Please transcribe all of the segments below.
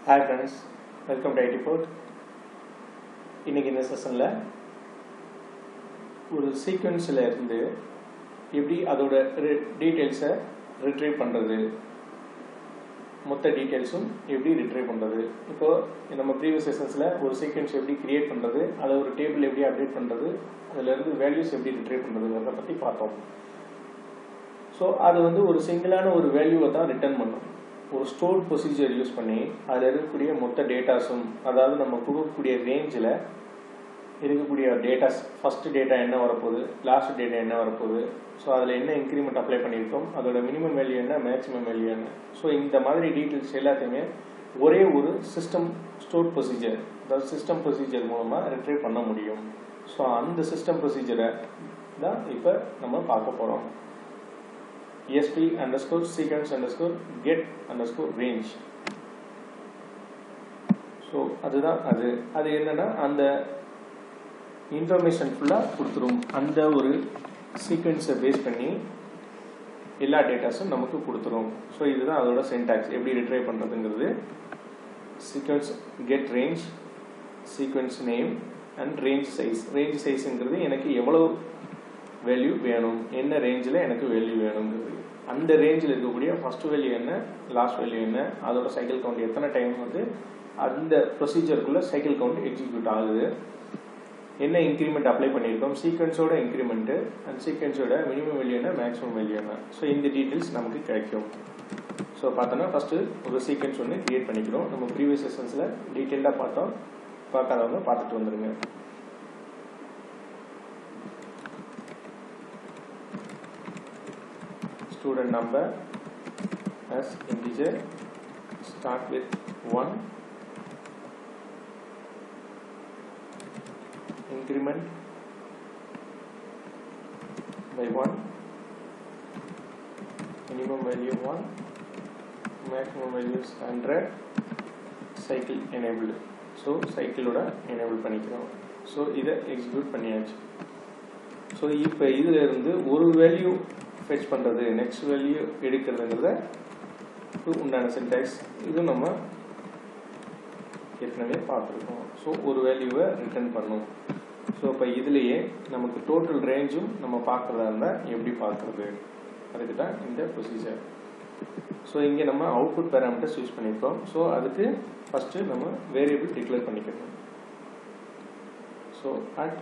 Hi friends, welcome to IT Port. இன்னைக்கு இந்த செஷனில் ஒரு சீக்வன்ஸில் இருந்து எப்படி அதோட டீட்டெயில்ஸை ரிட்ரைவ் பண்ணுறது, மொத்த டீட்டெயில்ஸும் எப்படி ரிட்ரைவ் பண்ணுறது. இப்போது நம்ம ப்ரீவியஸ் செஷன்ஸில் ஒரு சீக்வன்ஸ் எப்படி கிரியேட் பண்ணுறது, அதை ஒரு டேபிள் எப்படி அப்டேட் பண்ணுறது, அதிலிருந்து வேல்யூஸ் எப்படி ரிட்ரைவ் பண்ணுறதுங்கிறத பற்றி பார்த்தோம். ஸோ அது ஒரு சிங்கிளான ஒரு வேல்யூவை தான் ரிட்டர்ன் பண்ணும். ஒரு ஸ்டோர் ப்ரொசீஜர் யூஸ் பண்ணி அதில் இருக்கக்கூடிய மொத்த டேட்டாஸும், அதாவது நம்ம கொடுக்கக்கூடிய ரேஞ்சில் இருக்கக்கூடிய டேட்டாஸ், ஃபஸ்ட்டு டேட்டா என்ன வரப்போகுது, லாஸ்ட் டேட்டா என்ன வரப்போகுது, ஸோ அதில் என்ன இன்க்ரிமெண்ட் அப்ளை பண்ணியிருக்கோம், அதோட மினிமம் வேல்யூ என்ன, மேக்ஸிமம் வேல்யூ என்ன, ஸோ இந்த மாதிரி டீட்டெயில்ஸ் எல்லாத்தையுமே ஒரே ஒரு சிஸ்டம் ஸ்டோர் ப்ரொசீஜர், அதாவது சிஸ்டம் ப்ரொசீஜர் மூலமாக ரிட்ரைவ் பண்ண முடியும். ஸோ அந்த சிஸ்டம் ப்ரொசீஜரை தான் இப்போ நம்ம பார்க்க போகிறோம். ESP_sequence_get_range. ஸோ அதுதான் அது என்னன்னா அந்த இன்ஃபர்மேஷன் ஃபுல்லாக கொடுத்துரும். அந்த ஒரு சீக்வன்ஸை பேஸ் பண்ணி எல்லா டேட்டாஸும் நமக்கு கொடுத்துரும். ஸோ இதுதான் அதோட சின்டாக்ஸ், எப்படி ரிட்ரைவ் பண்ணுறதுங்கிறது. Sequence get range, sequence name and range size. Range சைஸுங்கிறது எனக்கு எவ்வளோ வேல்யூ வேணும், என்ன ரேஞ்சில் எனக்கு வேல்யூ வேணுங்கிறது. அந்த ரேஞ்சில் இருக்கக்கூடிய ஃபஸ்ட் வேல்யூ என்ன, லாஸ்ட் வேல்யூ என்ன, அதோட சைக்கிள் கவுண்ட் எத்தனை டைம் அந்த ப்ரொசீஜருக்குள்ளே சைக்கிள் கவுண்ட் எக்ஸிக்யூட் ஆகுது, என்ன இன்க்ரிமெண்ட் அப்ளை பண்ணியிருக்கோம், சீக்வன்ஸோட இன்க்ரிமெண்ட்டு அண்ட் சீக்வன்ஸோட மினிமம் வேல்யூ என்ன, மேக்ஸிமம் வேல்யூ என்ன. ஸோ இந்த டீட்டெயில்ஸ் நமக்கு கிடைக்கும். ஸோ பார்த்தோன்னா ஃபஸ்ட்டு ஒரு சீக்வன்ஸ் கிரியேட் பண்ணிக்கிறோம். நம்ம ப்ரீவியஸ் செஷன்ஸில் டீட்டெயில்டாக பார்த்தோம், பார்க்காதவங்க பார்த்துட்டு வந்துடுங்க. Student number as integer, start with 1, increment by 1, minimum value 1, maximum value is 100, cycle enabled. So cycle oda enable பண்ணிக்கிறோம். ஸோ இதை எக்ஸிக்யூட் பண்ணியாச்சு. ஸோ இப்போ இதில் இருந்து ஒரு வேல்யூ ஃபெச் பண்ணுறது, நெக்ஸ்ட் வேல்யூ எடுக்கிறதுங்கிறத உண்டான சின்டாக்ஸ் இது நம்ம ஏற்கனவே பார்த்துருக்கோம். ஸோ ஒரு வேல்யூவை ரிட்டர்ன் பண்ணும். ஸோ இப்போ இதுலேயே நமக்கு டோட்டல் ரேஞ்சும் நம்ம பார்க்குறதா இருந்தால் எப்படி பார்க்குறது, அதுக்கு தான் இந்த ப்ரொசீஜர். ஸோ இங்கே நம்ம அவுட்புட் பேராமீட்டர்ஸ் யூஸ் பண்ணியிருக்கோம். ஸோ அதுக்கு ஃபஸ்ட்டு நம்ம வேரியபிள் டிக்ளேர் பண்ணிக்கணும். ஸோ அட்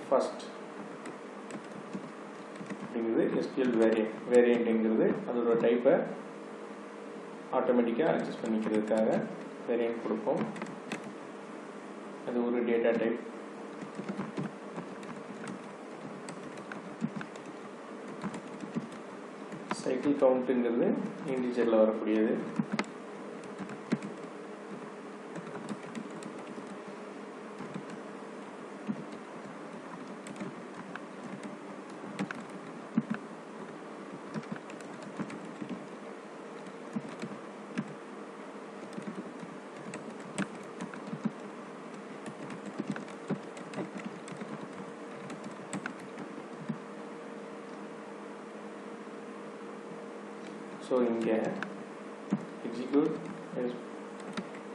ஃபஸ்ட் அப்படிங்கிறது SQL வேரியண்ட்ங்கிறது அதோட டைப்பை ஆட்டோமேட்டிக்காக அட்ஜஸ்ட் பண்ணிக்கிறதுக்காக வேரியண்ட் கொடுப்போம். அது ஒரு டேட்டா டைப். சைக்கிள் கவுண்ட்டுங்கிறது இன்டிஜரில் வரக்கூடியது. So இங்கே execute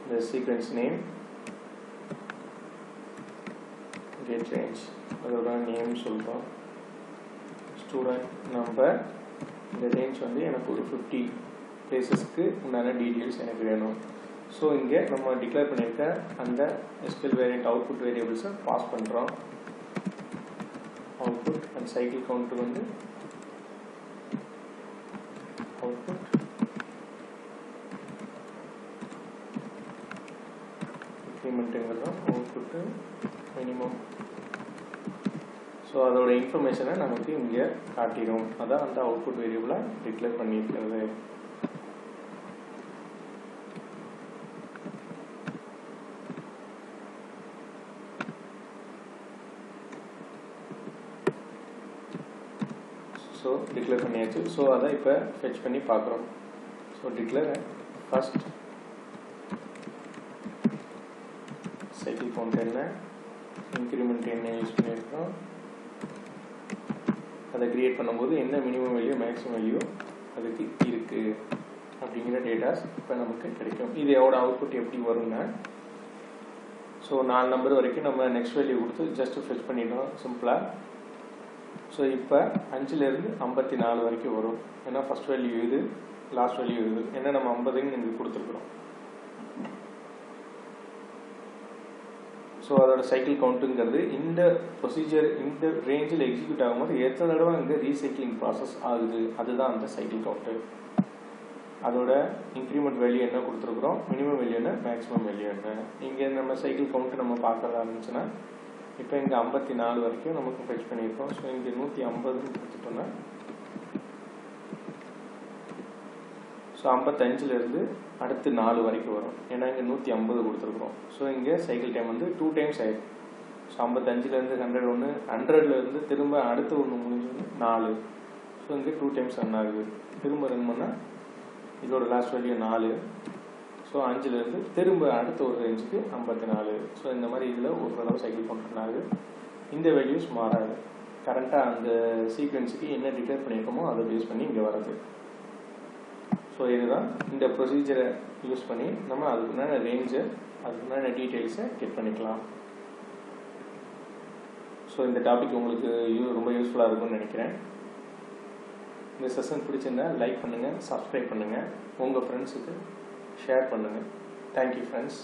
the sequence name, get range, அதோட நேம் சொல்கிறோம். ஸ்டூடெண்ட் நம்பர், இந்த ரேஞ்ச் எனக்கு ஒரு 50 பிளேசஸ்க்கு உண்டான டீட்டெயில்ஸ் எனக்கு வேணும். ஸோ இங்கே நம்ம டிக்ளேர் பண்ணியிருக்க அந்த SQL வேரியண்ட் அவுட்புட் வேரியபிள்ஸை பாஸ் பண்ணுறோம். Output and cycle count output, incrementing output minimum. So அதோட இன்ஃபர்மேஷனை நமக்கு இங்கே காட்டிடும். அதான் அந்த அவுட்புட் வேரியபிளாக டிக்ளேர் பண்ணியிருக்கிறது. ஸோ டிக்ளேர் பண்ணியாச்சு. ஸோ அதை இப்போ ஃபெச் பண்ணி பார்க்குறோம். So declare first cycle count என்ன, இன்க்ரிமெண்ட் என்ன யூஸ் பண்ணியிருக்கோம், அதை கிரியேட் பண்ணும்போது என்ன மினிமம் வேல்யூ மேக்ஸிமம் வேல்யூ அதுக்கு இருக்குது. அப்படிங்கிற டேட்டாஸ் இப்போ நமக்கு கிடைக்கும். இது எவ்வளோ அவுட்புட் எப்படி வரும்னா, ஸோ 4 நம்பர் வரைக்கும் நம்ம நெக்ஸ்ட் வேல்யூ கொடுத்து ஜஸ்ட் ஃபில் பண்ணிட்டோம் சிம்பிளாக. ஸோ இப்போ 5லேருந்து 54 வரைக்கும் வரும். ஏன்னா ஃபஸ்ட் வேல்யூ இது, லாஸ்ட் வேல்யூ இது. ஏன்னா நம்ம 50ன்னு இங்கே கொடுத்துருக்குறோம். ஸோ அதோட சைக்கிள் கவுண்ட்டுங்கிறது இந்த ப்ரொசீஜர் இந்த ரேஞ்சில் எக்ஸிக்யூட் ஆகும்போது எத்தனை தடவை அங்கே ரீசைக்கிளிங் ப்ராசஸ் ஆகுது, அதுதான் அந்த சைக்கிள் கவுண்ட்டு. அதோட இன்க்ரிமெண்ட் வேல்யூ என்ன கொடுத்துருக்குறோம், மினிமம் வேல்யூ என்ன, மேக்ஸிமம் வேல்யூ என்ன. இங்கே நம்ம சைக்கிள் கவுண்ட்டு நம்ம பார்க்க ஆரம்பிச்சுன்னா இப்போ இங்கே 54 வரைக்கும் நமக்கு ஃபெச் பண்ணியிருக்கோம். ஸோ இங்கே 150 கொடுத்துட்டோம்னா ஸோ 55லேருந்து அடுத்து 4 வரைக்கும் வரும். ஏன்னா இங்கே 150 கொடுத்துருக்குறோம். ஸோ இங்கே சைக்கிள் டைம் வந்து 2 டைம்ஸ் ஆயிடும். ஸோ 55லேருந்து 100 100லேருந்து திரும்ப அடுத்து ஒன்று முடிஞ்சது 4. ஸோ இங்கே 2 டைம்ஸ் ரன் ஆகுது. திரும்ப ரன் பண்ணால் இதோட லாஸ்ட் வேல்யூ 4. ஸோ 5லேருந்து திரும்ப அடுத்த ஒரு ரேஞ்சுக்கு 54. ஸோ இந்த மாதிரி இதில் ஒரு தடவை சைக்கிள் கவுண்ட் ஆகுது. இந்த வேல்யூஸ் மாறாது. கரண்ட்டாக அந்த சீக்வன்ஸுக்கு என்ன டிக்ளேர் பண்ணியிருக்கோமோ அதை பேஸ் பண்ணி இங்கே வர்றது. ஸோ இதுதான் இந்த ப்ரொசீஜரை யூஸ் பண்ணி நம்ம அதுக்குண்டான ரேஞ்சை அதுக்குண்டான டீட்டெயில்ஸை கெட் பண்ணிக்கலாம். ஸோ இந்த டாபிக் உங்களுக்கு ரொம்ப யூஸ்ஃபுல்லாக இருக்கும்னு நினைக்கிறேன். இந்த செஷன் பிடிச்சிருந்தா லைக் பண்ணுங்கள், சப்ஸ்கிரைப் பண்ணுங்கள், உங்கள் ஃப்ரெண்ட்ஸுக்கு ஷேர் பண்ணுங்கள். Thank you friends.